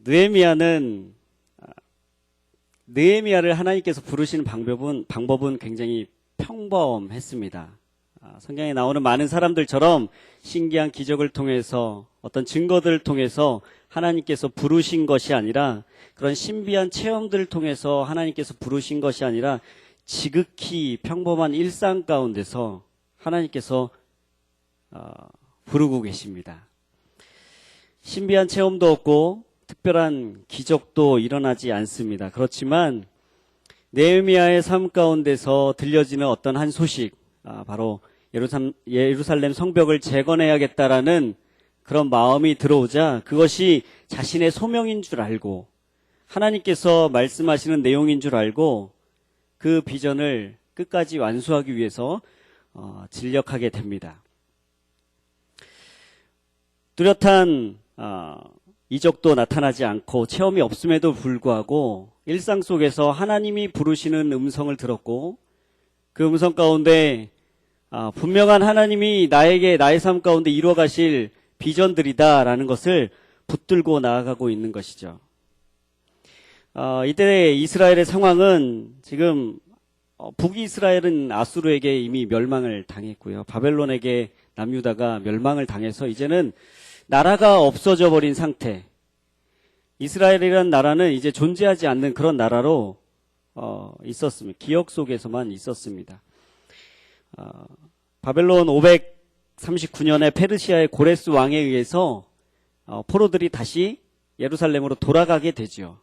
느헤미야는 느헤미야를 하나님께서 부르시는 방법은 굉장히 평범했습니다. 성경에 나오는 많은 사람들처럼 신기한 기적을 통해서 어떤 증거들을 통해서 하나님께서 부르신 것이 아니라 그런 신비한 체험들을 통해서 하나님께서 부르신 것이 아니라 지극히 평범한 일상 가운데서 하나님께서 부르고 계십니다. 신비한 체험도 없고 특별한 기적도 일어나지 않습니다. 그렇지만 느헤미야의 삶 가운데서 들려지는 어떤 한 소식, 바로 예루살렘 성벽을 재건해야겠다라는 그런 마음이 들어오자 그것이 자신의 소명인 줄 알고 하나님께서 말씀하시는 내용인 줄 알고 그 비전을 끝까지 완수하기 위해서 진력하게 됩니다. 뚜렷한 이적도 나타나지 않고 체험이 없음에도 불구하고 일상 속에서 하나님이 부르시는 음성을 들었고 그 음성 가운데 분명한 하나님이 나의 삶 가운데 이루어 가실 비전들이다라는 것을 붙들고 나아가고 있는 것이죠. 이때 이스라엘의 상황은 지금 북이스라엘은 아수르에게 이미 멸망을 당했고요. 바벨론에게 남유다가 멸망을 당해서 이제는 나라가 없어져 버린 상태. 이스라엘이라는 나라는 이제 존재하지 않는 그런 나라로 있었습니다. 기억 속에서만 있었습니다. 바벨론 539년에 페르시아의 고레스 왕에 의해서 포로들이 다시 예루살렘으로 돌아가게 되죠.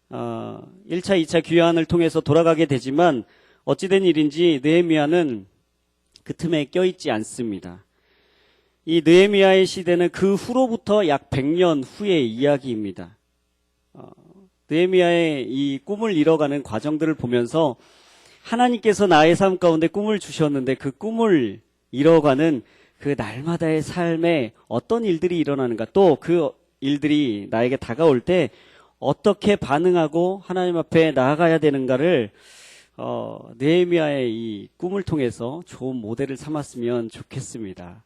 1차, 2차 귀환을 통해서 돌아가게 되지만 어찌된 일인지 느헤미야는 그 틈에 껴있지 않습니다. 이 느헤미야의 시대는 그 후로부터 약 100년 후의 이야기입니다. 느헤미야의 이 꿈을 이뤄가는 과정들을 보면서 하나님께서 나의 삶 가운데 꿈을 주셨는데 그 꿈을 이뤄가는 그 날마다의 삶에 어떤 일들이 일어나는가, 또 그 일들이 나에게 다가올 때 어떻게 반응하고 하나님 앞에 나아가야 되는가를 느헤미야의 이 꿈을 통해서 좋은 모델을 삼았으면 좋겠습니다.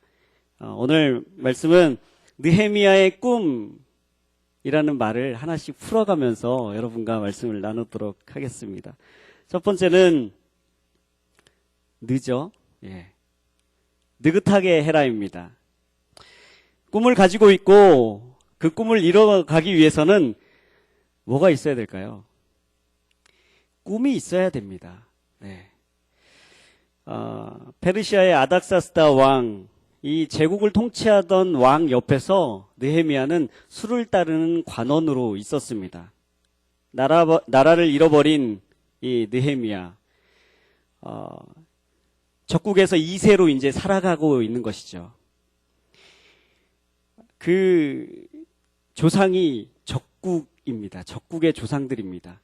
오늘 말씀은 느헤미야의 꿈이라는 말을 하나씩 풀어가면서 여러분과 말씀을 나누도록 하겠습니다. 첫 번째는 느긋하게 해라입니다. 꿈을 가지고 있고 그 꿈을 이뤄가기 위해서는 뭐가 있어야 될까요? 꿈이 있어야 됩니다. 페르시아의 아닥사스다 왕, 이 제국을 통치하던 왕 옆에서 느헤미야는 수를 따르는 관원으로 있었습니다. 나라를 잃어버린 이 느헤미야, 적국에서 2세로 이제 살아가고 있는 것이죠. 그 조상이 적국입니다. 적국의 조상들입니다.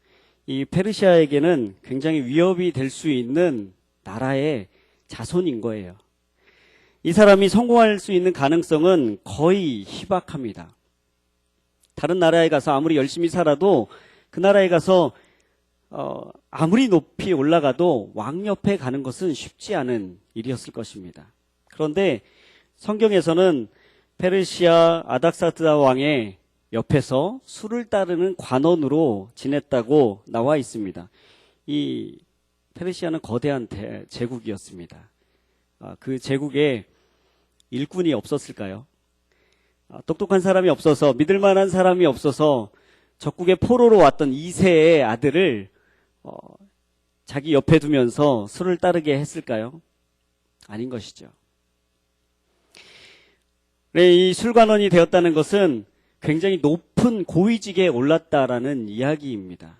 이 페르시아에게는 굉장히 위협이 될 수 있는 나라의 자손인 거예요. 이 사람이 성공할 수 있는 가능성은 거의 희박합니다. 다른 나라에 가서 아무리 열심히 살아도 그 나라에 가서 아무리 높이 올라가도 왕 옆에 가는 것은 쉽지 않은 일이었을 것입니다. 그런데 성경에서는 페르시아 아닥사스다 왕의 옆에서 수를 따르는 관원으로 지냈다고 나와 있습니다. 이 페르시아는 거대한 제국이었습니다. 그 제국에 일꾼이 없었을까요? 똑똑한 사람이 없어서, 믿을 만한 사람이 없어서 적국의 포로로 왔던 2세의 아들을 자기 옆에 두면서 수를 따르게 했을까요? 아닌 것이죠. 이 술관원이 되었다는 것은 굉장히 높은 고위직에 올랐다라는 이야기입니다.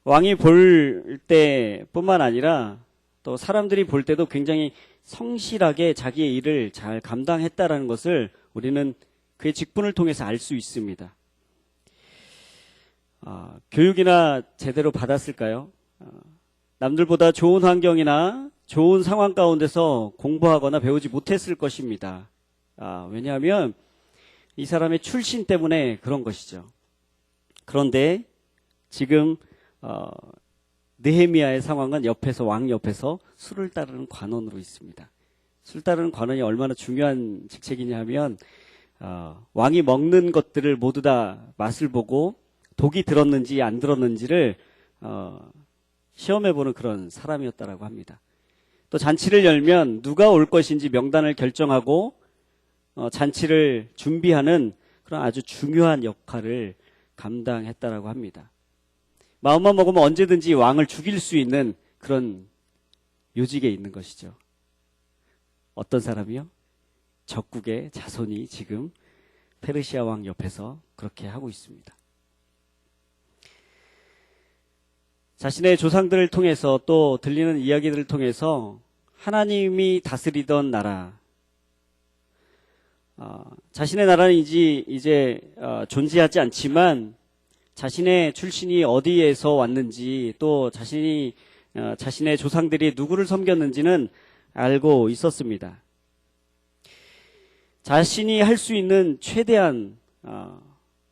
왕이 볼 때뿐만 아니라 또 사람들이 볼 때도 굉장히 성실하게 자기의 일을 잘 감당했다라는 것을 우리는 그의 직분을 통해서 알 수 있습니다. 교육이나 제대로 받았을까요? 남들보다 좋은 환경이나 좋은 상황 가운데서 공부하거나 배우지 못했을 것입니다. 왜냐하면 이 사람의 출신 때문에 그런 것이죠. 그런데 지금 느헤미야의 상황은 왕 옆에서 수를 따르는 관원으로 있습니다. 술 따르는 관원이 얼마나 중요한 직책이냐 하면 왕이 먹는 것들을 모두 다 맛을 보고 독이 들었는지 안 들었는지를 시험해보는 그런 사람이었다라고 합니다. 또 잔치를 열면 누가 올 것인지 명단을 결정하고 잔치를 준비하는 그런 아주 중요한 역할을 감당했다라고 합니다. 마음만 먹으면 언제든지 왕을 죽일 수 있는 그런 요직에 있는 것이죠. 어떤 사람이요? 적국의 자손이 지금 페르시아 왕 옆에서 그렇게 하고 있습니다. 자신의 조상들을 통해서 또 들리는 이야기들을 통해서 하나님이 다스리던 나라, 자신의 나라는 이제 존재하지 않지만 자신의 출신이 어디에서 왔는지 또 자신의 조상들이 누구를 섬겼는지는 알고 있었습니다. 자신이 할 수 있는 최대한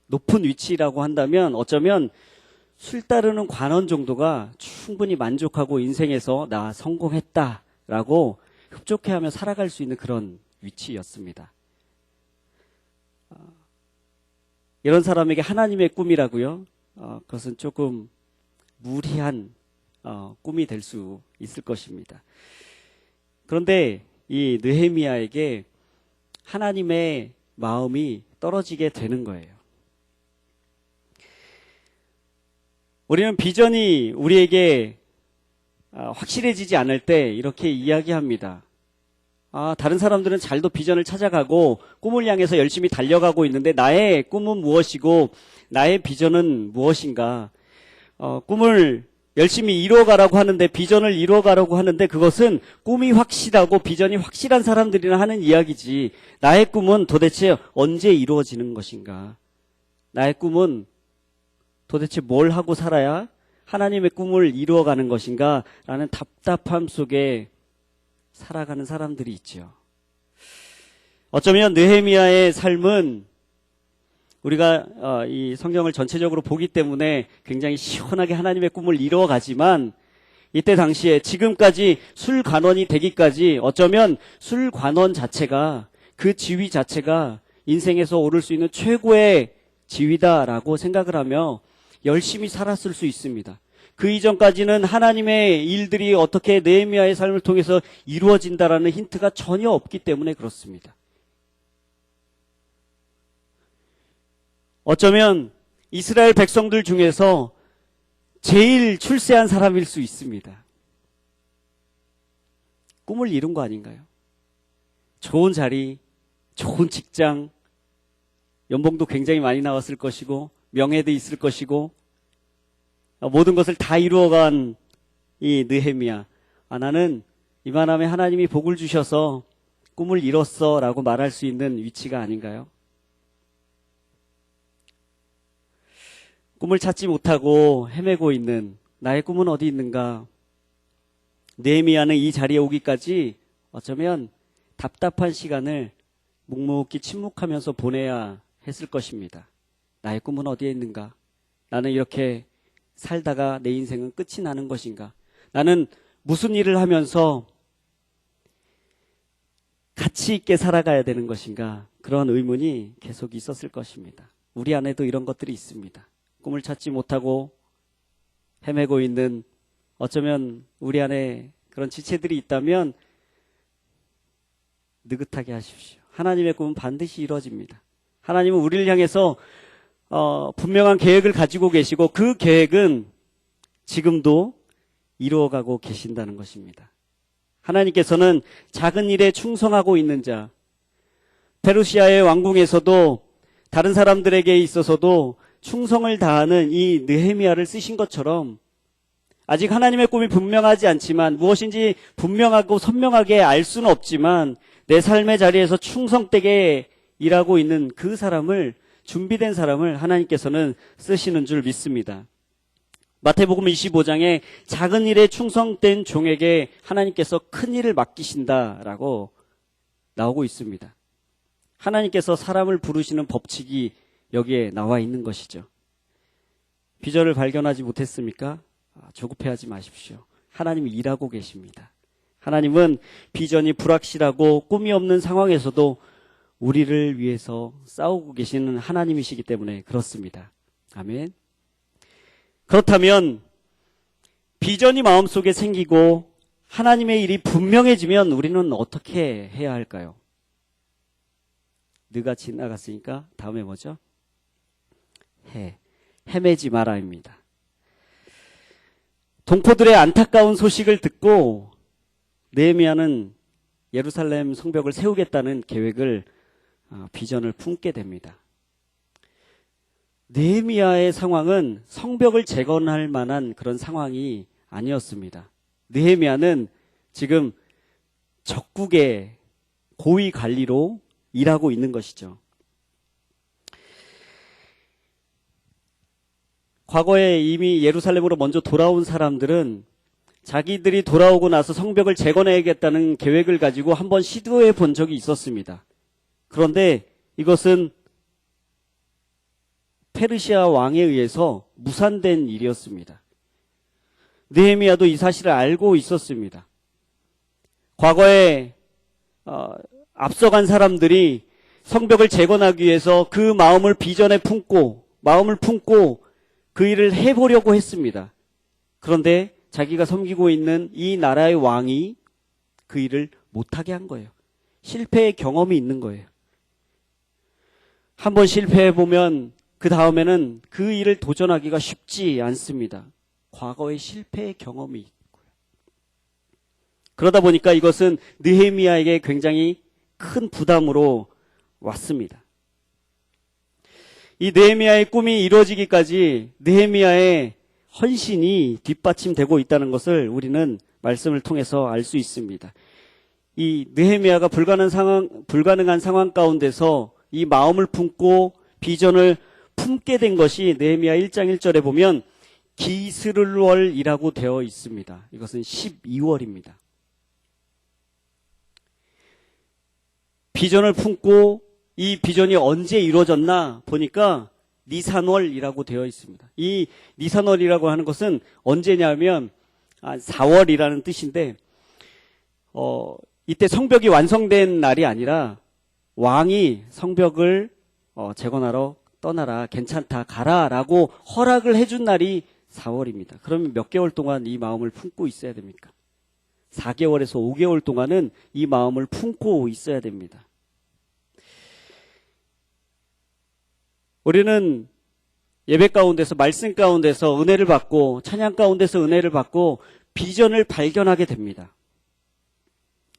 높은 위치라고 한다면 어쩌면 술 따르는 관원 정도가 충분히 만족하고 인생에서 나 성공했다라고 흡족해하며 살아갈 수 있는 그런 위치였습니다. 이런 사람에게 하나님의 꿈이라고요? 그것은 조금 무리한 꿈이 될 수 있을 것입니다. 그런데 이 느헤미야에게 하나님의 마음이 떨어지게 되는 거예요. 우리는 비전이 우리에게 확실해지지 않을 때 이렇게 이야기합니다. 다른 사람들은 잘도 비전을 찾아가고 꿈을 향해서 열심히 달려가고 있는데 나의 꿈은 무엇이고 나의 비전은 무엇인가? 꿈을 열심히 이루어가라고 하는데 비전을 이루어가라고 하는데 그것은 꿈이 확실하고 비전이 확실한 사람들이나 하는 이야기지. 나의 꿈은 도대체 언제 이루어지는 것인가? 나의 꿈은 도대체 뭘 하고 살아야 하나님의 꿈을 이루어가는 것인가? 라는 답답함 속에 살아가는 사람들이 있죠. 어쩌면 느헤미야의 삶은 우리가 이 성경을 전체적으로 보기 때문에 굉장히 시원하게 하나님의 꿈을 이루어가지만 이때 당시에 지금까지 술관원이 되기까지 어쩌면 술관원 자체가 그 지위 자체가 인생에서 오를 수 있는 최고의 지위다라고 생각을 하며 열심히 살았을 수 있습니다. 그 이전까지는 하나님의 일들이 어떻게 느헤미야의 삶을 통해서 이루어진다라는 힌트가 전혀 없기 때문에 그렇습니다. 어쩌면 이스라엘 백성들 중에서 제일 출세한 사람일 수 있습니다. 꿈을 이룬 거 아닌가요? 좋은 자리, 좋은 직장, 연봉도 굉장히 많이 나왔을 것이고 명예도 있을 것이고 모든 것을 다 이루어간 이 느헤미야. 나는 이만하면 하나님이 복을 주셔서 꿈을 이뤘어 라고 말할 수 있는 위치가 아닌가요? 꿈을 찾지 못하고 헤매고 있는 나의 꿈은 어디 있는가? 느헤미야는 이 자리에 오기까지 어쩌면 답답한 시간을 묵묵히 침묵하면서 보내야 했을 것입니다. 나의 꿈은 어디에 있는가? 나는 이렇게 살다가 내 인생은 끝이 나는 것인가? 나는 무슨 일을 하면서 가치 있게 살아가야 되는 것인가? 그런 의문이 계속 있었을 것입니다. 우리 안에도 이런 것들이 있습니다. 꿈을 찾지 못하고 헤매고 있는 어쩌면 우리 안에 그런 지체들이 있다면 느긋하게 하십시오. 하나님의 꿈은 반드시 이루어집니다. 하나님은 우리를 향해서 분명한 계획을 가지고 계시고 그 계획은 지금도 이루어가고 계신다는 것입니다. 하나님께서는 작은 일에 충성하고 있는 자, 페르시아의 왕궁에서도 다른 사람들에게 있어서도 충성을 다하는 이 느헤미야를 쓰신 것처럼 아직 하나님의 꿈이 분명하지 않지만 무엇인지 분명하고 선명하게 알 수는 없지만 내 삶의 자리에서 충성되게 일하고 있는 그 사람을 준비된 사람을 하나님께서는 쓰시는 줄 믿습니다. 마태복음 25장에 작은 일에 충성된 종에게 하나님께서 큰 일을 맡기신다라고 나오고 있습니다. 하나님께서 사람을 부르시는 법칙이 여기에 나와 있는 것이죠. 비전을 발견하지 못했습니까? 조급해하지 마십시오. 하나님이 일하고 계십니다. 하나님은 비전이 불확실하고 꿈이 없는 상황에서도 우리를 위해서 싸우고 계시는 하나님이시기 때문에 그렇습니다. 아멘. 그렇다면 비전이 마음속에 생기고 하나님의 일이 분명해지면 우리는 어떻게 해야 할까요? 느가 지나갔으니까 다음에 뭐죠? 헤매지 마라입니다. 동포들의 안타까운 소식을 듣고 느헤미야는 예루살렘 성벽을 세우겠다는 계획을 비전을 품게 됩니다. 느헤미야의 상황은 성벽을 재건할 만한 그런 상황이 아니었습니다. 느헤미야는 지금 적국의 고위 관리로 일하고 있는 것이죠. 과거에 이미 예루살렘으로 먼저 돌아온 사람들은 자기들이 돌아오고 나서 성벽을 재건해야겠다는 계획을 가지고 한번 시도해 본 적이 있었습니다. 그런데 이것은 페르시아 왕에 의해서 무산된 일이었습니다. 느헤미야도 이 사실을 알고 있었습니다. 과거에 앞서간 사람들이 성벽을 재건하기 위해서 그 마음을 비전에 품고 그 일을 해보려고 했습니다. 그런데 자기가 섬기고 있는 이 나라의 왕이 그 일을 못하게 한 거예요. 실패의 경험이 있는 거예요. 한번 실패해보면 그 다음에는 그 일을 도전하기가 쉽지 않습니다. 과거의 실패의 경험이 있고요. 그러다 보니까 이것은 느헤미야에게 굉장히 큰 부담으로 왔습니다. 이 느헤미야의 꿈이 이루어지기까지 느헤미야의 헌신이 뒷받침되고 있다는 것을 우리는 말씀을 통해서 알 수 있습니다. 이 느헤미야가 불가능한 상황 가운데서 이 마음을 품고 비전을 품게 된 것이 느헤미야 1장 1절에 보면 기스를월이라고 되어 있습니다. 이것은 12월입니다. 비전을 품고 이 비전이 언제 이루어졌나 보니까 니산월이라고 되어 있습니다. 이 니산월이라고 하는 것은 언제냐면 4월이라는 뜻인데 이때 성벽이 완성된 날이 아니라 왕이 성벽을 재건하러 떠나라, 괜찮다, 가라라고 허락을 해준 날이 4월입니다. 그러면 몇 개월 동안 이 마음을 품고 있어야 됩니까? 4개월에서 5개월 동안은 이 마음을 품고 있어야 됩니다. 우리는 예배 가운데서, 말씀 가운데서 은혜를 받고, 찬양 가운데서 은혜를 받고 비전을 발견하게 됩니다.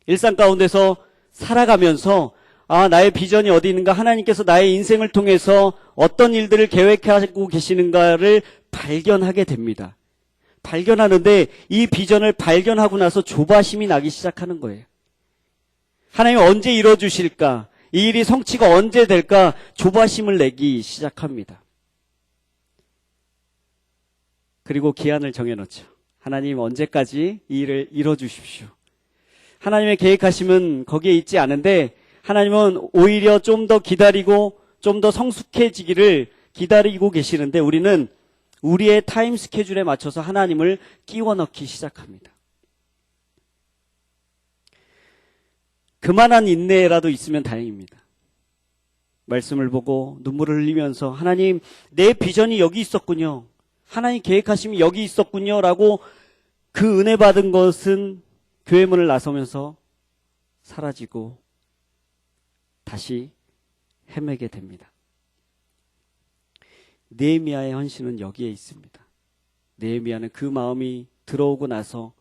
일상 가운데서 살아가면서 나의 비전이 어디 있는가, 하나님께서 나의 인생을 통해서 어떤 일들을 계획하고 계시는가를 발견하게 됩니다. 발견하는데 이 비전을 발견하고 나서 조바심이 나기 시작하는 거예요. 하나님 언제 이뤄주실까? 이 일이 성취가 언제 될까? 조바심을 내기 시작합니다. 그리고 기한을 정해놓죠. 하나님 언제까지 이 일을 이뤄주십시오. 하나님의 계획하심은 거기에 있지 않은데 하나님은 오히려 좀 더 기다리고 좀 더 성숙해지기를 기다리고 계시는데 우리는 우리의 타임 스케줄에 맞춰서 하나님을 끼워 넣기 시작합니다. 그만한 인내라도 있으면 다행입니다. 말씀을 보고 눈물을 흘리면서 하나님, 내 비전이 여기 있었군요. 하나님 계획하심이 여기 있었군요. 라고 그 은혜 받은 것은 교회 문을 나서면서 사라지고 다시 헤매게 됩니다. 느헤미야의 헌신은 여기에 있습니다. 느헤미야는 그 마음이 들어오고 나서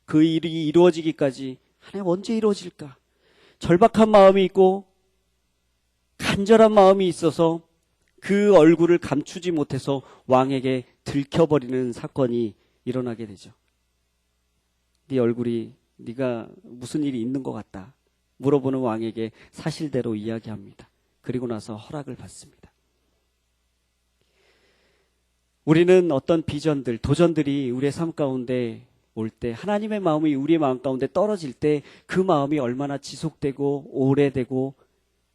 그 일이 이루어지기까지 하나님 언제 이루어질까? 절박한 마음이 있고 간절한 마음이 있어서 그 얼굴을 감추지 못해서 왕에게 들켜버리는 사건이 일어나게 되죠. 네 얼굴이 네가 무슨 일이 있는 것 같다 물어보는 왕에게 사실대로 이야기합니다. 그리고 나서 허락을 받습니다. 우리는 어떤 비전들, 도전들이 우리의 삶 가운데 올 때 하나님의 마음이 우리의 마음 가운데 떨어질 때 그 마음이 얼마나 지속되고 오래되고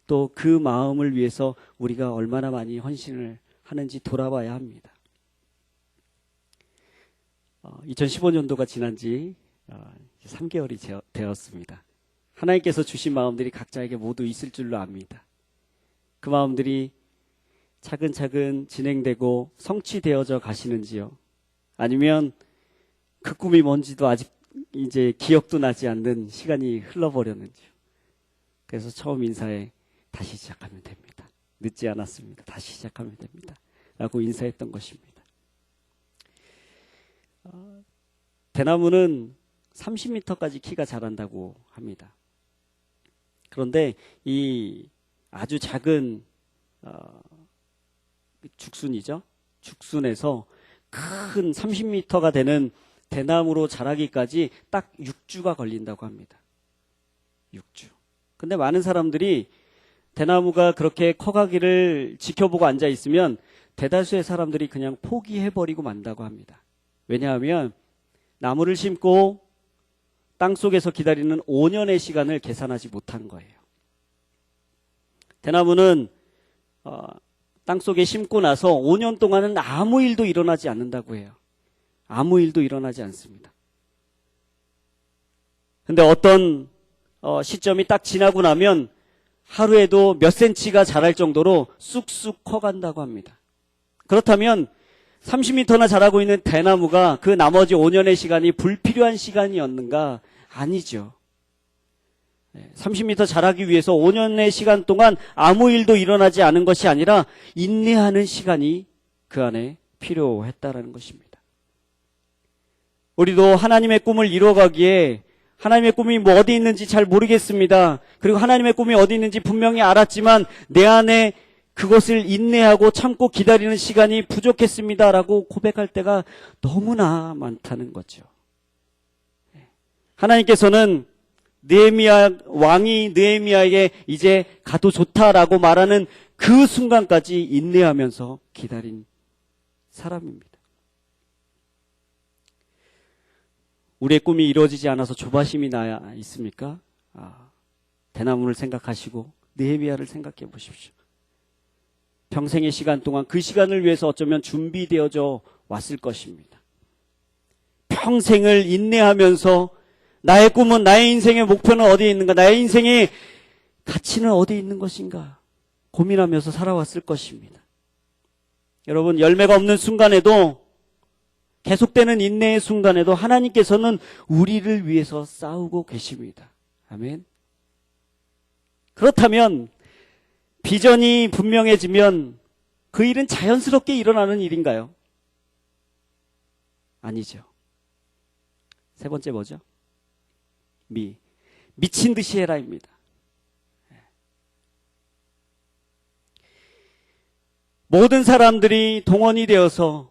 또 그 마음을 위해서 우리가 얼마나 많이 헌신을 하는지 돌아봐야 합니다. 2015년도가 지난 지 3개월이 되었습니다. 하나님께서 주신 마음들이 각자에게 모두 있을 줄로 압니다. 그 마음들이 차근차근 진행되고 성취되어져 가시는지요? 아니면 그 꿈이 뭔지도 아직 이제 기억도 나지 않는 시간이 흘러버렸는지요? 그래서 처음 인사에 다시 시작하면 됩니다. 늦지 않았습니다. 다시 시작하면 됩니다. 라고 인사했던 것입니다. 대나무는 30m까지 키가 자란다고 합니다. 그런데 이 아주 작은 죽순이죠. 죽순에서 큰 30m가 되는 대나무로 자라기까지 딱 6주가 걸린다고 합니다. 6주. 근데 많은 사람들이 대나무가 그렇게 커가기를 지켜보고 앉아 있으면 대다수의 사람들이 그냥 포기해버리고 만다고 합니다. 왜냐하면 나무를 심고 땅속에서 기다리는 5년의 시간을 계산하지 못한 거예요. 대나무는 땅속에 심고 나서 5년 동안은 아무 일도 일어나지 않는다고 해요. 아무 일도 일어나지 않습니다. 근데 어떤 시점이 딱 지나고 나면 하루에도 몇 센치가 자랄 정도로 쑥쑥 커간다고 합니다. 그렇다면 30m나 자라고 있는 대나무가 그 나머지 5년의 시간이 불필요한 시간이었는가? 아니죠. 30m 자라기 위해서 5년의 시간 동안 아무 일도 일어나지 않은 것이 아니라 인내하는 시간이 그 안에 필요했다라는 것입니다. 우리도 하나님의 꿈을 이루어가기에 하나님의 꿈이 뭐 어디 있는지 잘 모르겠습니다. 그리고 하나님의 꿈이 어디 있는지 분명히 알았지만 내 안에 그것을 인내하고 참고 기다리는 시간이 부족했습니다라고 고백할 때가 너무나 많다는 거죠. 하나님께서는 왕이 느헤미야에게 이제 가도 좋다라고 말하는 그 순간까지 인내하면서 기다린 사람입니다. 우리의 꿈이 이루어지지 않아서 조바심이 나 있습니까? 대나무를 생각하시고 느헤미야를 생각해 보십시오. 평생의 시간 동안 그 시간을 위해서 어쩌면 준비되어져 왔을 것입니다. 평생을 인내하면서 나의 꿈은, 나의 인생의 목표는 어디에 있는가? 나의 인생의 가치는 어디에 있는 것인가? 고민하면서 살아왔을 것입니다. 여러분, 열매가 없는 순간에도, 계속되는 인내의 순간에도 하나님께서는 우리를 위해서 싸우고 계십니다. 아멘. 그렇다면 비전이 분명해지면 그 일은 자연스럽게 일어나는 일인가요? 아니죠. 세 번째 뭐죠? 미친 듯이 해라입니다. 모든 사람들이 동원이 되어서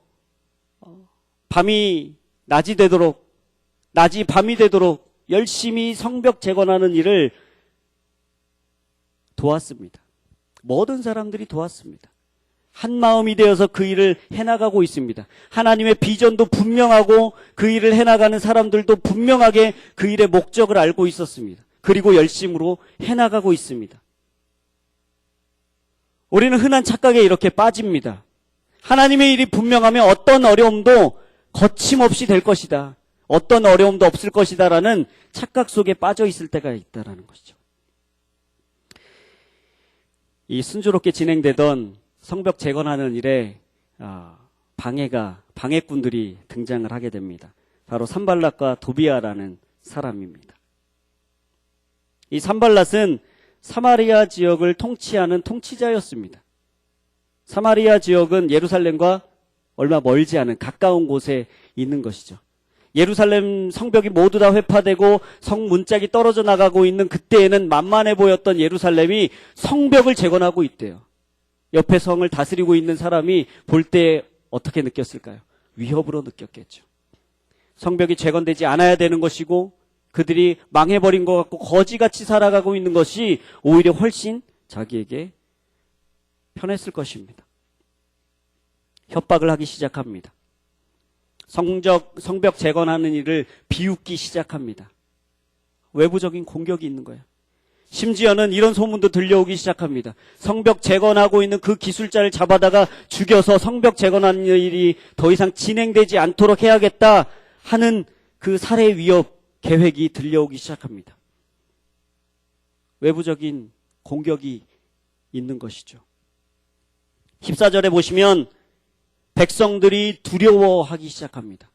밤이 낮이 되도록, 낮이 밤이 되도록 열심히 성벽 재건하는 일을 도왔습니다. 모든 사람들이 도왔습니다. 한 마음이 되어서 그 일을 해나가고 있습니다. 하나님의 비전도 분명하고 그 일을 해나가는 사람들도 분명하게 그 일의 목적을 알고 있었습니다. 그리고 열심으로 해나가고 있습니다. 우리는 흔한 착각에 이렇게 빠집니다. 하나님의 일이 분명하면 어떤 어려움도 거침없이 될 것이다. 어떤 어려움도 없을 것이다 라는 착각 속에 빠져 있을 때가 있다는 것이죠. 이 순조롭게 진행되던 성벽 재건하는 일에 방해꾼들이 등장을 하게 됩니다. 바로 산발랏과 도비아라는 사람입니다. 이 산발랏은 사마리아 지역을 통치하는 통치자였습니다. 사마리아 지역은 예루살렘과 얼마 멀지 않은 가까운 곳에 있는 것이죠. 예루살렘 성벽이 모두 다 회파되고 성문짝이 떨어져 나가고 있는 그때에는 만만해 보였던 예루살렘이 성벽을 재건하고 있대요. 옆에 성을 다스리고 있는 사람이 볼 때 어떻게 느꼈을까요? 위협으로 느꼈겠죠. 성벽이 재건되지 않아야 되는 것이고 그들이 망해버린 것 같고 거지같이 살아가고 있는 것이 오히려 훨씬 자기에게 편했을 것입니다. 협박을 하기 시작합니다. 성벽 재건하는 일을 비웃기 시작합니다. 외부적인 공격이 있는 거예요. 심지어는 이런 소문도 들려오기 시작합니다. 성벽 재건하고 있는 그 기술자를 잡아다가 죽여서 성벽 재건하는 일이 더 이상 진행되지 않도록 해야겠다 하는 그 살해 위협 계획이 들려오기 시작합니다. 외부적인 공격이 있는 것이죠. 14절에 보시면 백성들이 두려워하기 시작합니다.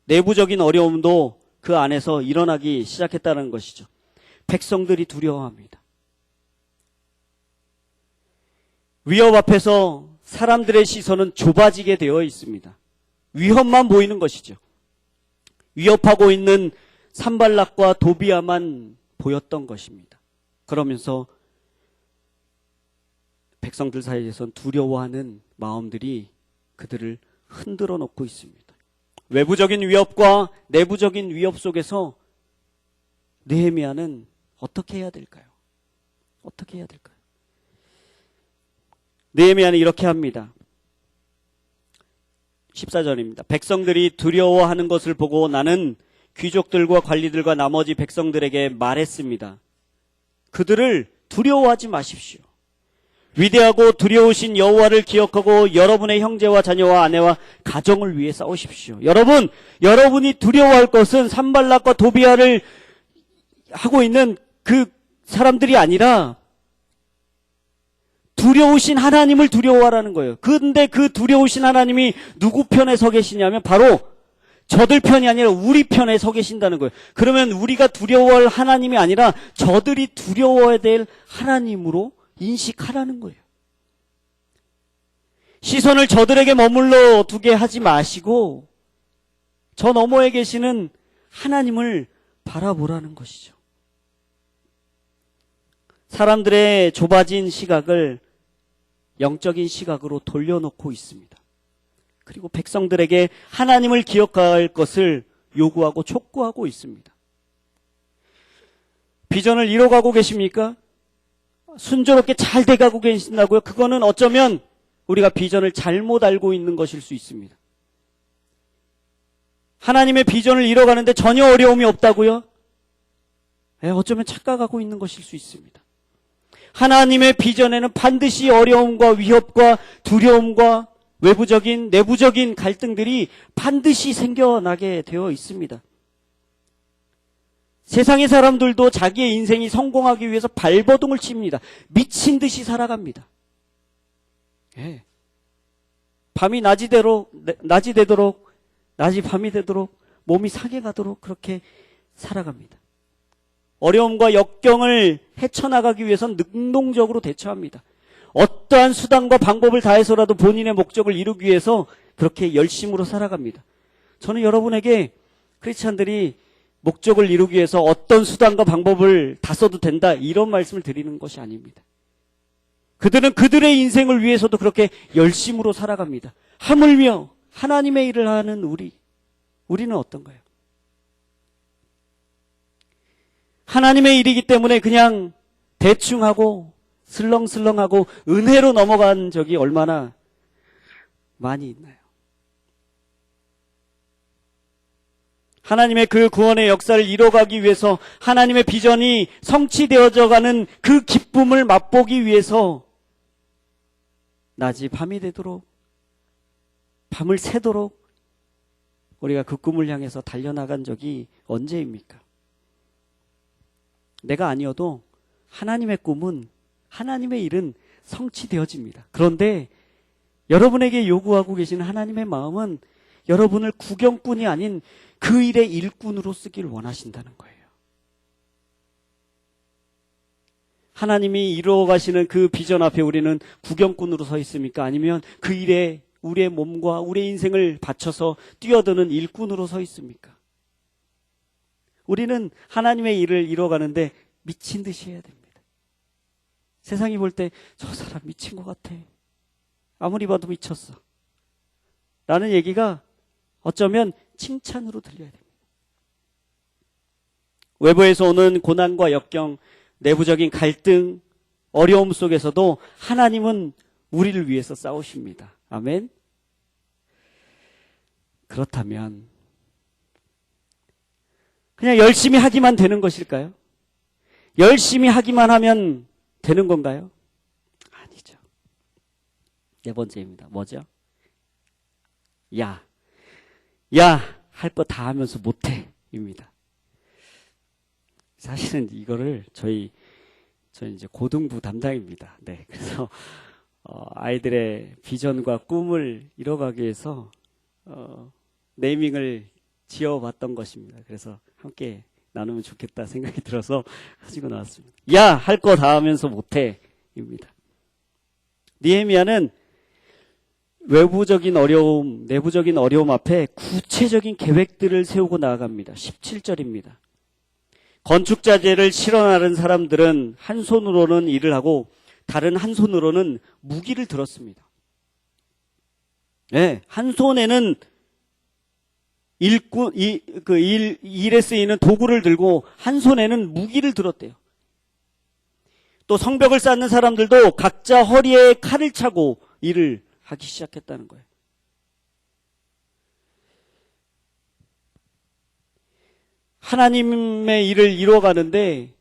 내부적인 어려움도 그 안에서 일어나기 시작했다는 것이죠. 백성들이 두려워합니다. 위협 앞에서 사람들의 시선은 좁아지게 되어 있습니다. 위협만 보이는 것이죠. 위협하고 있는 산발락과 도비아만 보였던 것입니다. 그러면서 백성들 사이에선 두려워하는 마음들이 그들을 흔들어 놓고 있습니다. 외부적인 위협과 내부적인 위협 속에서 느헤미야는 어떻게 해야 될까요? 어떻게 해야 될까요? 느헤미야는 이렇게 합니다. 14절입니다. 백성들이 두려워하는 것을 보고 나는 귀족들과 관리들과 나머지 백성들에게 말했습니다. 그들을 두려워하지 마십시오. 위대하고 두려우신 여호와를 기억하고 여러분의 형제와 자녀와 아내와 가정을 위해 싸우십시오. 여러분이 두려워할 것은 산발락과 도비아를 하고 있는 그 사람들이 아니라 두려우신 하나님을 두려워하라는 거예요. 근데 그 두려우신 하나님이 누구 편에 서 계시냐면 바로 저들 편이 아니라 우리 편에 서 계신다는 거예요. 그러면 우리가 두려워할 하나님이 아니라 저들이 두려워해야 될 하나님으로 인식하라는 거예요. 시선을 저들에게 머물러 두게 하지 마시고 저 너머에 계시는 하나님을 바라보라는 것이죠. 사람들의 좁아진 시각을 영적인 시각으로 돌려놓고 있습니다. 그리고 백성들에게 하나님을 기억할 것을 요구하고 촉구하고 있습니다. 비전을 이뤄가고 계십니까? 순조롭게 잘 돼가고 계신다고요? 그거는 어쩌면 우리가 비전을 잘못 알고 있는 것일 수 있습니다. 하나님의 비전을 이뤄가는데 전혀 어려움이 없다고요? 어쩌면 착각하고 있는 것일 수 있습니다. 하나님의 비전에는 반드시 어려움과 위협과 두려움과 외부적인, 내부적인 갈등들이 반드시 생겨나게 되어 있습니다. 세상의 사람들도 자기의 인생이 성공하기 위해서 발버둥을 칩니다. 미친 듯이 살아갑니다. 밤이 낮이 되도록, 낮이 밤이 되도록, 몸이 상해 가도록 그렇게 살아갑니다. 어려움과 역경을 헤쳐나가기 위해서는 능동적으로 대처합니다. 어떠한 수단과 방법을 다해서라도 본인의 목적을 이루기 위해서 그렇게 열심으로 살아갑니다. 저는 여러분에게 크리스찬들이 목적을 이루기 위해서 어떤 수단과 방법을 다 써도 된다 이런 말씀을 드리는 것이 아닙니다. 그들은 그들의 인생을 위해서도 그렇게 열심으로 살아갑니다. 하물며 하나님의 일을 하는 우리는 어떤가요? 하나님의 일이기 때문에 그냥 대충 하고 슬렁슬렁하고 은혜로 넘어간 적이 얼마나 많이 있나요? 하나님의 그 구원의 역사를 이뤄가기 위해서 하나님의 비전이 성취되어져 가는 그 기쁨을 맛보기 위해서 낮이 밤이 되도록 밤을 새도록 우리가 그 꿈을 향해서 달려나간 적이 언제입니까? 내가 아니어도 하나님의 꿈은 하나님의 일은 성취되어집니다. 그런데 여러분에게 요구하고 계시는 하나님의 마음은 여러분을 구경꾼이 아닌 그 일의 일꾼으로 쓰길 원하신다는 거예요. 하나님이 이루어 가시는 그 비전 앞에 우리는 구경꾼으로 서 있습니까? 아니면 그 일에 우리의 몸과 우리의 인생을 바쳐서 뛰어드는 일꾼으로 서 있습니까? 우리는 하나님의 일을 이뤄가는데 미친 듯이 해야 됩니다. 세상이 볼 때 저 사람 미친 것 같아. 아무리 봐도 미쳤어. 라는 얘기가 어쩌면 칭찬으로 들려야 됩니다. 외부에서 오는 고난과 역경, 내부적인 갈등, 어려움 속에서도 하나님은 우리를 위해서 싸우십니다. 아멘. 그렇다면 그냥 열심히 하기만 되는 것일까요? 열심히 하기만 하면 되는 건가요? 아니죠. 네 번째입니다. 뭐죠? 할 거 다 하면서 못해 입니다. 사실은 이거를 저희 저는 이제 고등부 담당입니다. 네, 그래서 아이들의 비전과 꿈을 이뤄가기 위해서 네이밍을 지어봤던 것입니다. 그래서 함께 나누면 좋겠다 생각이 들어서 가지고 나왔습니다. 야! 할 거 다 하면서 못해! 입니다. 느헤미야는 외부적인 어려움, 내부적인 어려움 앞에 구체적인 계획들을 세우고 나아갑니다. 17절입니다. 건축자재를 실어 나른 사람들은 한 손으로는 일을 하고 다른 한 손으로는 무기를 들었습니다. 네, 한 손에는 일에 쓰이는 도구를 들고 한 손에는 무기를 들었대요. 또 성벽을 쌓는 사람들도 각자 허리에 칼을 차고 일을 하기 시작했다는 거예요. 하나님의 일을 이루어가는데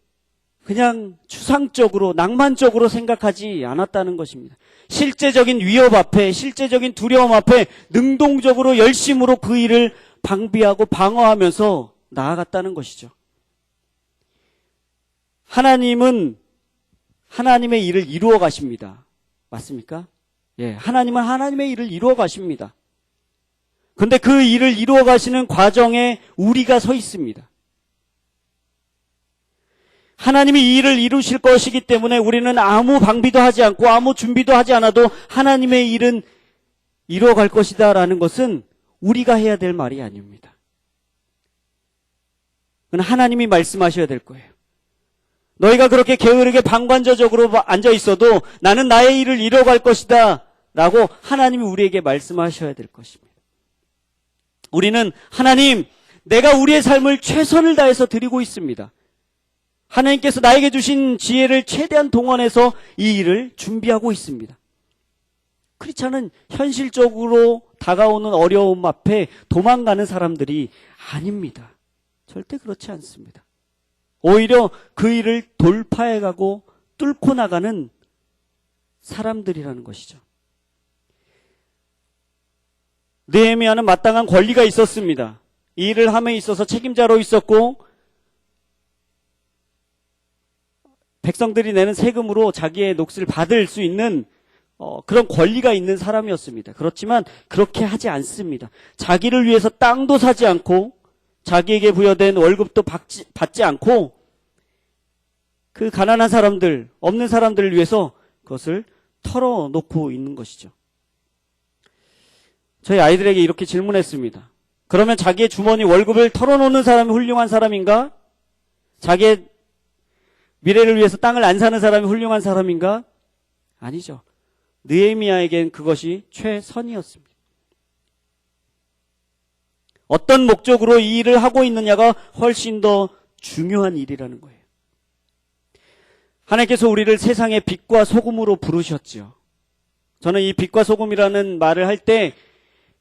그냥 추상적으로 낭만적으로 생각하지 않았다는 것입니다. 실제적인 위협 앞에, 실제적인 두려움 앞에 능동적으로 열심으로 그 일을 방비하고 방어하면서 나아갔다는 것이죠. 하나님은 하나님의 일을 이루어 가십니다. 맞습니까? 예, 하나님은 하나님의 일을 이루어 가십니다. 근데 그 일을 이루어 가시는 과정에 우리가 서 있습니다. 하나님이 이 일을 이루실 것이기 때문에 우리는 아무 방비도 하지 않고 아무 준비도 하지 않아도 하나님의 일은 이루어갈 것이다 라는 것은 우리가 해야 될 말이 아닙니다. 그건 하나님이 말씀하셔야 될 거예요. 너희가 그렇게 게으르게 방관저적으로 앉아 있어도 나는 나의 일을 이뤄갈 것이다 라고 하나님이 우리에게 말씀하셔야 될 것입니다. 우리는 하나님, 내가 우리의 삶을 최선을 다해서 드리고 있습니다. 하나님께서 나에게 주신 지혜를 최대한 동원해서 이 일을 준비하고 있습니다. 크리스찬은 현실적으로 다가오는 어려움 앞에 도망가는 사람들이 아닙니다. 절대 그렇지 않습니다. 오히려 그 일을 돌파해가고 뚫고 나가는 사람들이라는 것이죠. 느헤미야는 마땅한 권리가 있었습니다. 이 일을 함에 있어서 책임자로 있었고 백성들이 내는 세금으로 자기의 몫을 받을 수 있는 그런 권리가 있는 사람이었습니다. 그렇지만 그렇게 하지 않습니다. 자기를 위해서 땅도 사지 않고 자기에게 부여된 월급도 받지 않고 그 가난한 사람들, 없는 사람들을 위해서 그것을 털어놓고 있는 것이죠. 저희 아이들에게 이렇게 질문했습니다. 그러면 자기의 주머니 월급을 털어놓는 사람이 훌륭한 사람인가? 자기의 미래를 위해서 땅을 안 사는 사람이 훌륭한 사람인가? 아니죠. 느헤미야에겐 그것이 최선이었습니다. 어떤 목적으로 이 일을 하고 있느냐가 훨씬 더 중요한 일이라는 거예요. 하나님께서 우리를 세상의 빛과 소금으로 부르셨죠. 저는 이 빛과 소금이라는 말을 할 때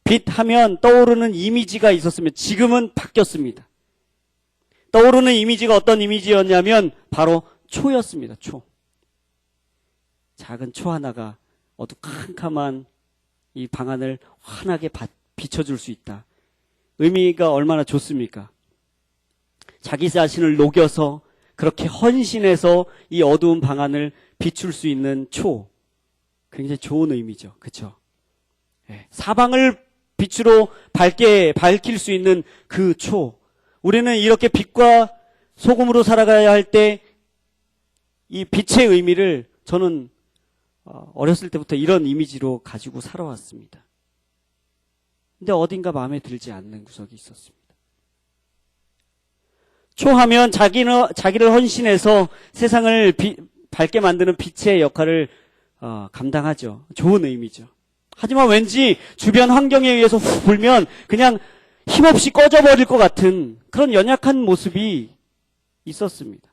빛 하면 떠오르는 이미지가 있었으면 지금은 바뀌었습니다. 떠오르는 이미지가 어떤 이미지였냐면 바로 초였습니다. 초. 작은 초 하나가 어두컴컴한 이 방안을 환하게 비춰줄 수 있다. 의미가 얼마나 좋습니까? 자기 자신을 녹여서 그렇게 헌신해서 이 어두운 방안을 비출 수 있는 초. 굉장히 좋은 의미죠. 그렇죠? 네. 사방을 빛으로 밝힐 수 있는 그 초. 우리는 이렇게 빛과 소금으로 살아가야 할 때 이 빛의 의미를 저는 어렸을 때부터 이런 이미지로 가지고 살아왔습니다. 근데 어딘가 마음에 들지 않는 구석이 있었습니다. 초하면 자기를 헌신해서 세상을 밝게 만드는 빛의 역할을 감당하죠. 좋은 의미죠. 하지만 왠지 주변 환경에 의해서 훅 불면 그냥 힘없이 꺼져버릴 것 같은 그런 연약한 모습이 있었습니다.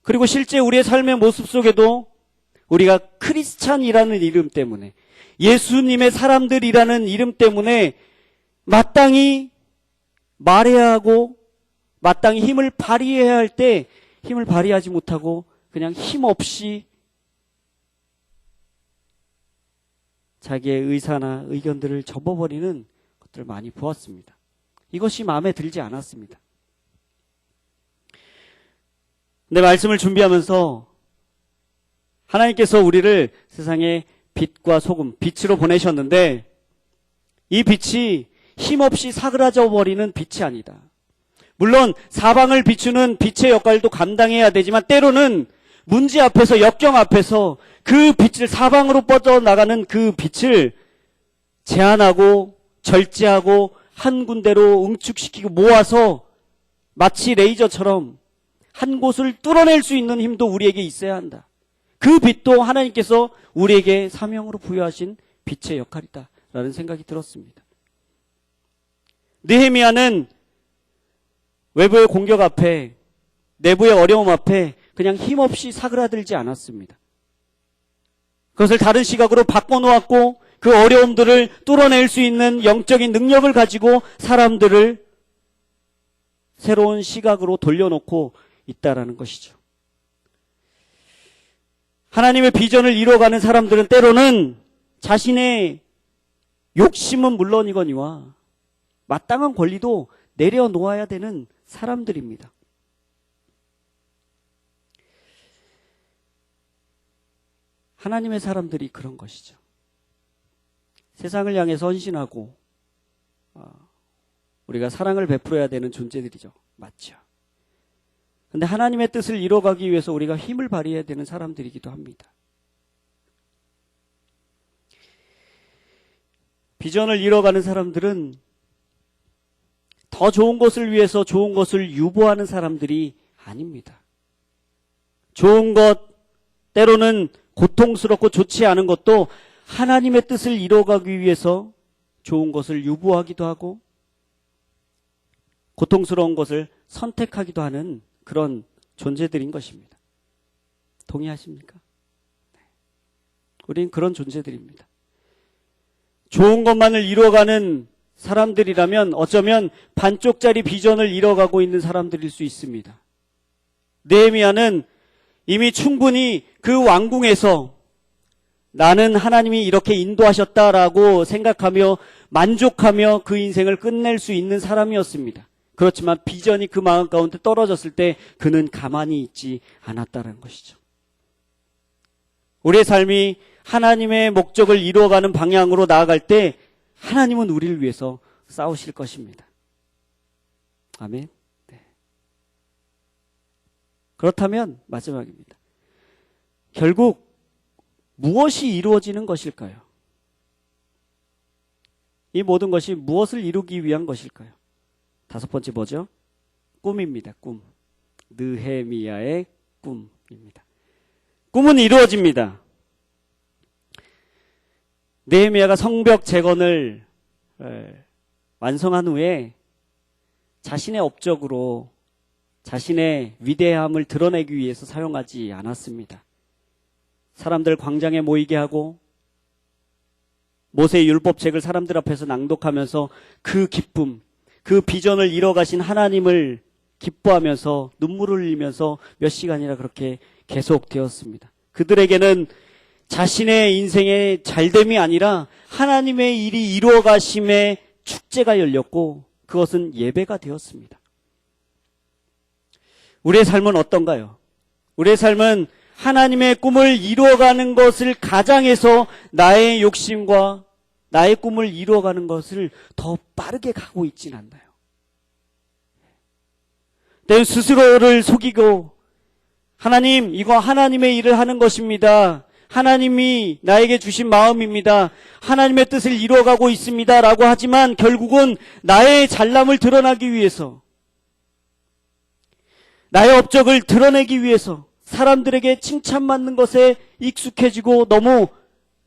그리고 실제 우리의 삶의 모습 속에도 우리가 크리스찬이라는 이름 때문에 예수님의 사람들이라는 이름 때문에 마땅히 말해야 하고 마땅히 힘을 발휘해야 할 때 힘을 발휘하지 못하고 그냥 힘없이 자기의 의사나 의견들을 접어버리는 것들을 많이 보았습니다. 이것이 마음에 들지 않았습니다. 근데 말씀을 준비하면서 하나님께서 우리를 세상의 빛과 소금, 빛으로 보내셨는데 이 빛이 힘없이 사그라져 버리는 빛이 아니다. 물론 사방을 비추는 빛의 역할도 감당해야 되지만 때로는 문제 앞에서, 역경 앞에서 그 빛을, 사방으로 뻗어나가는 그 빛을 제한하고 절제하고 한 군데로 응축시키고 모아서 마치 레이저처럼 한 곳을 뚫어낼 수 있는 힘도 우리에게 있어야 한다. 그 빛도 하나님께서 우리에게 사명으로 부여하신 빛의 역할이다 라는 생각이 들었습니다. 느헤미야는 외부의 공격 앞에, 내부의 어려움 앞에 그냥 힘없이 사그라들지 않았습니다. 그것을 다른 시각으로 바꿔놓았고 그 어려움들을 뚫어낼 수 있는 영적인 능력을 가지고 사람들을 새로운 시각으로 돌려놓고 있다라는 것이죠. 하나님의 비전을 이루어가는 사람들은 때로는 자신의 욕심은 물론이거니와 마땅한 권리도 내려놓아야 되는 사람들입니다. 하나님의 사람들이 그런 것이죠. 세상을 향해 헌신하고 우리가 사랑을 베풀어야 되는 존재들이죠. 맞죠. 그런데 하나님의 뜻을 이뤄가기 위해서 우리가 힘을 발휘해야 되는 사람들이기도 합니다. 비전을 이뤄가는 사람들은 더 좋은 것을 위해서 좋은 것을 유보하는 사람들이 아닙니다. 좋은 것, 때로는 고통스럽고 좋지 않은 것도 하나님의 뜻을 이뤄가기 위해서 좋은 것을 유보하기도 하고 고통스러운 것을 선택하기도 하는 그런 존재들인 것입니다. 동의하십니까? 네. 우린 그런 존재들입니다. 좋은 것만을 이뤄가는 사람들이라면 어쩌면 반쪽짜리 비전을 이뤄가고 있는 사람들일 수 있습니다. 느헤미야는 이미 충분히 그 왕궁에서 나는 하나님이 이렇게 인도하셨다라고 생각하며 만족하며 그 인생을 끝낼 수 있는 사람이었습니다. 그렇지만 비전이 그 마음 가운데 떨어졌을 때 그는 가만히 있지 않았다는 것이죠. 우리의 삶이 하나님의 목적을 이루어가는 방향으로 나아갈 때 하나님은 우리를 위해서 싸우실 것입니다. 아멘. 네. 그렇다면 마지막입니다. 결국 무엇이 이루어지는 것일까요? 이 모든 것이 무엇을 이루기 위한 것일까요? 다섯 번째 뭐죠? 꿈입니다. 꿈. 느헤미야의 꿈입니다. 꿈은 이루어집니다. 느헤미야가 성벽 재건을 완성한 후에 자신의 업적으로 자신의 위대함을 드러내기 위해서 사용하지 않았습니다. 사람들 광장에 모이게 하고 모세의 율법책을 사람들 앞에서 낭독하면서 그 기쁨, 그 비전을 이뤄가신 하나님을 기뻐하면서 눈물을 흘리면서 몇 시간이나 그렇게 계속되었습니다. 그들에게는 자신의 인생의 잘됨이 아니라 하나님의 일이 이루어가심의 축제가 열렸고 그것은 예배가 되었습니다. 우리의 삶은 어떤가요? 우리의 삶은 하나님의 꿈을 이루어가는 것을 가장해서 나의 욕심과 나의 꿈을 이루어가는 것을 더 빠르게 가고 있진 않나요? 내 스스로를 속이고 하나님, 이거 하나님의 일을 하는 것입니다. 하나님이 나에게 주신 마음입니다. 하나님의 뜻을 이루어가고 있습니다. 라고 하지만 결국은 나의 잘남을 드러나기 위해서 나의 업적을 드러내기 위해서 사람들에게 칭찬받는 것에 익숙해지고 너무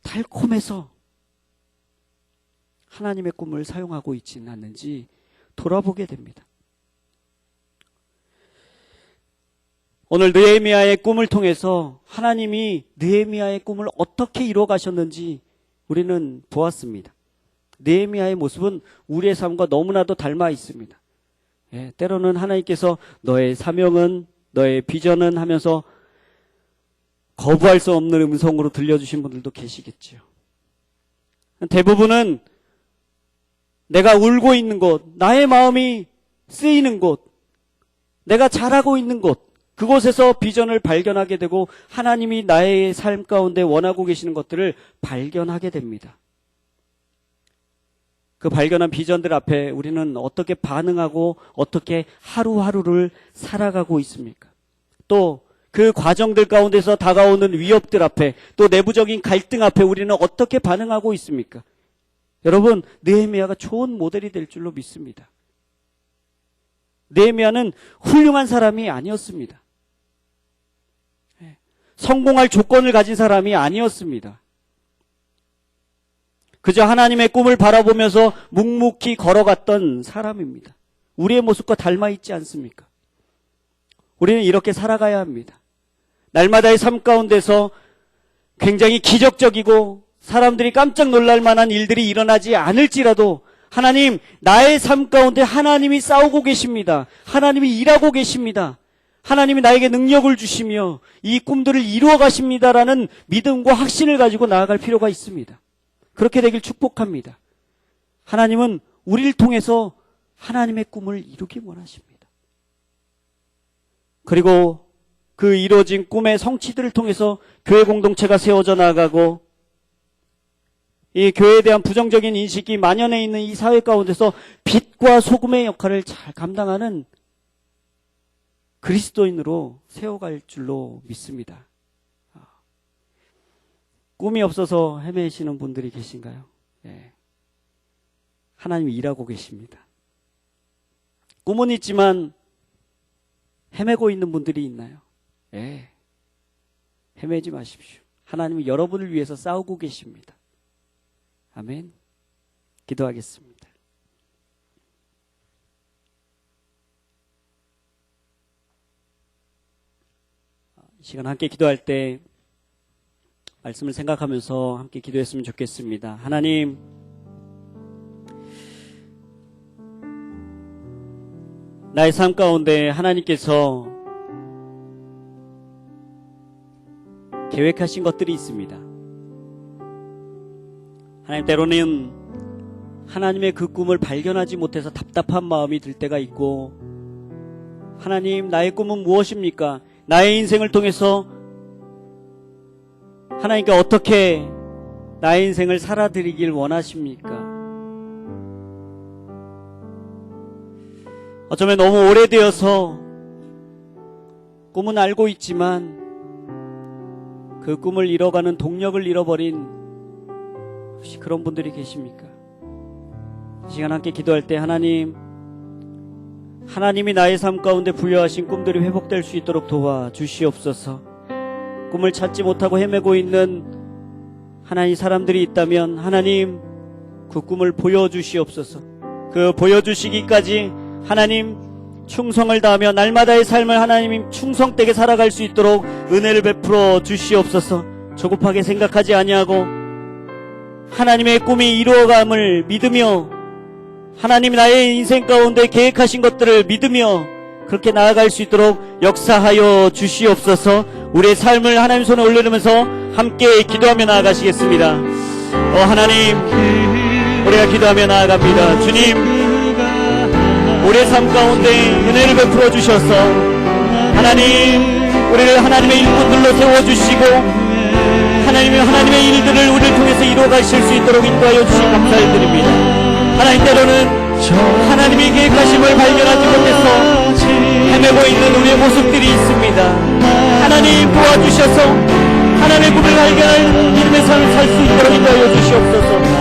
달콤해서 하나님의 꿈을 사용하고 있지는 않는지 돌아보게 됩니다. 오늘 느헤미야의 꿈을 통해서 하나님이 느헤미야의 꿈을 어떻게 이루어가셨는지 우리는 보았습니다. 느헤미야의 모습은 우리의 삶과 너무나도 닮아 있습니다. 때로는 하나님께서 너의 사명은, 너의 비전은 하면서 거부할 수 없는 음성으로 들려주신 분들도 계시겠지요. 대부분은 내가 울고 있는 곳, 나의 마음이 쓰이는 곳, 내가 잘하고 있는 곳, 그곳에서 비전을 발견하게 되고 하나님이 나의 삶 가운데 원하고 계시는 것들을 발견하게 됩니다. 그 발견한 비전들 앞에 우리는 어떻게 반응하고 어떻게 하루하루를 살아가고 있습니까? 또 그 과정들 가운데서 다가오는 위협들 앞에, 또 내부적인 갈등 앞에 우리는 어떻게 반응하고 있습니까? 여러분, 느헤미야가 좋은 모델이 될 줄로 믿습니다. 느헤미야는 훌륭한 사람이 아니었습니다. 성공할 조건을 가진 사람이 아니었습니다. 그저 하나님의 꿈을 바라보면서 묵묵히 걸어갔던 사람입니다. 우리의 모습과 닮아 있지 않습니까? 우리는 이렇게 살아가야 합니다. 날마다의 삶 가운데서 굉장히 기적적이고 사람들이 깜짝 놀랄 만한 일들이 일어나지 않을지라도 하나님, 나의 삶 가운데 하나님이 싸우고 계십니다. 하나님이 일하고 계십니다. 하나님이 나에게 능력을 주시며 이 꿈들을 이루어 가십니다라는 믿음과 확신을 가지고 나아갈 필요가 있습니다. 그렇게 되길 축복합니다. 하나님은 우리를 통해서 하나님의 꿈을 이루기 원하십니다. 그리고 그 이루어진 꿈의 성취들을 통해서 교회 공동체가 세워져 나가고 이 교회에 대한 부정적인 인식이 만연해 있는 이 사회 가운데서 빛과 소금의 역할을 잘 감당하는 그리스도인으로 세워갈 줄로 믿습니다. 꿈이 없어서 헤매시는 분들이 계신가요? 예. 하나님이 일하고 계십니다. 꿈은 있지만 헤매고 있는 분들이 있나요? 예. 헤매지 마십시오. 하나님은 여러분을 위해서 싸우고 계십니다. 아멘. 기도하겠습니다. 이 시간 함께 기도할 때 말씀을 생각하면서 함께 기도했으면 좋겠습니다. 하나님, 나의 삶 가운데 하나님께서 계획하신 것들이 있습니다. 하나님, 때로는 하나님의 그 꿈을 발견하지 못해서 답답한 마음이 들 때가 있고, 하나님, 나의 꿈은 무엇입니까? 나의 인생을 통해서 하나님께 어떻게 나의 인생을 살아드리길 원하십니까? 어쩌면 너무 오래되어서 꿈은 알고 있지만 그 꿈을 이뤄가는 동력을 잃어버린 혹시 그런 분들이 계십니까? 이 시간 함께 기도할 때 하나님이 나의 삶 가운데 부여하신 꿈들이 회복될 수 있도록 도와주시옵소서. 꿈을 찾지 못하고 헤매고 있는 하나님 사람들이 있다면 하나님 그 꿈을 보여주시옵소서. 그 보여주시기까지 하나님 충성을 다하며 날마다의 삶을 하나님 충성되게 살아갈 수 있도록 은혜를 베풀어 주시옵소서. 조급하게 생각하지 아니하고 하나님의 꿈이 이루어감을 믿으며 하나님 나의 인생 가운데 계획하신 것들을 믿으며 그렇게 나아갈 수 있도록 역사하여 주시옵소서. 우리의 삶을 하나님 손에 올려놓으면서 함께 기도하며 나아가시겠습니다. 하나님, 우리가 기도하며 나아갑니다. 주님, 우리의 삶 가운데 은혜를 베풀어 주셔서 하나님, 우리를 하나님의 일꾼들로 세워주시고 하나님의 일들을 우리를 통해서 이루어가실 수 있도록 인도하여 주시 감사를 드립니다. 하나님, 때로는 하나님의 계획하심을 발견하지 못해서 헤매고 있는 우리의 모습들이 있습니다. 하나님 도와주셔서 하나님의 꿈을 발견할 믿음의 삶을 살 수 있도록 인도하여 주시옵소서.